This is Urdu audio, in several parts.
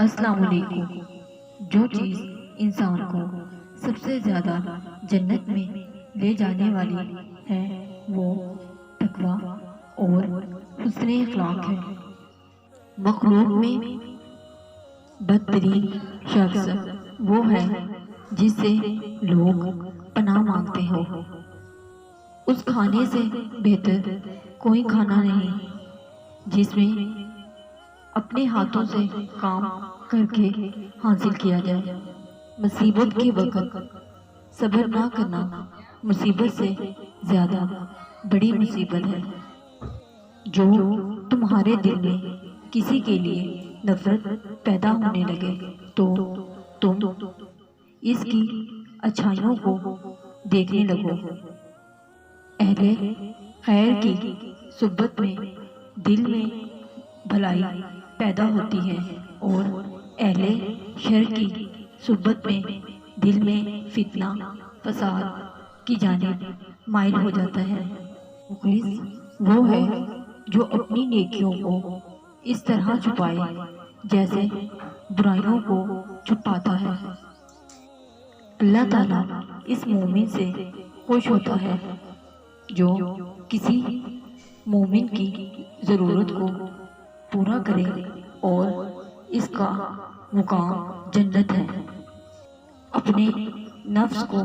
السلام علیکم۔ جو چیز انسان کو سب سے زیادہ جنت میں لے جانے والی ہے وہ تقویٰ اور حسن اخلاق ہے۔ مخلوق میں بدترین شخص وہ ہے جس سے لوگ پناہ مانگتے ہو۔ اس کھانے سے بہتر کوئی کھانا نہیں جس میں اپنے ہاتھوں سے کام کر کے حاصل کیا جائے۔ مصیبت کے وقت صبر نہ کرنا مصیبت سے زیادہ بڑی مصیبت ہے۔ جو تمہارے دل میں کسی کے لیے نفرت پیدا ہونے لگے تو تم اس کی اچھائیوں کو دیکھنے لگو۔ اہل خیر کی صحبت میں دل میں بھلائی پیدا ہوتی ہے اور اہل شر کی صحبت میں دل میں فتنہ فساد کی جانب مائل ہو جاتا ہے۔ مخلص وہ ہے جو اپنی نیکیوں کو اس طرح چھپائے جیسے برائیوں کو چھپاتا ہے۔ اللہ تعالیٰ اس مومن سے خوش ہوتا ہے جو کسی مومن کی ضرورت کو پورا کرے اور اس کا مقام جنت ہے۔ اپنے نفس کو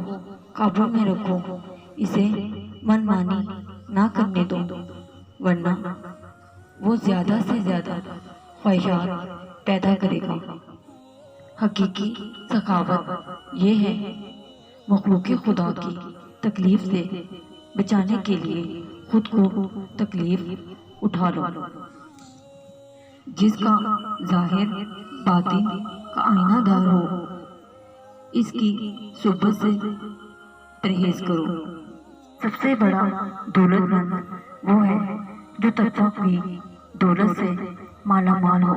قابو میں رکھو، اسے من مانی نہ کرنے دو ورنہ وہ زیادہ سے زیادہ خواہشات پیدا کرے گا۔ حقیقی سخاوت یہ ہے مخلوق خدا کی تکلیف سے بچانے کے لیے خود کو تکلیف اٹھا لو۔ جس کا ظاہر باطن کا آئینہ دار ہو اس کی صحبت سے پرہیز کرو۔ سب سے بڑا دولت مند وہ ہے جو تقویٰ کی دولت سے مالا مال ہو۔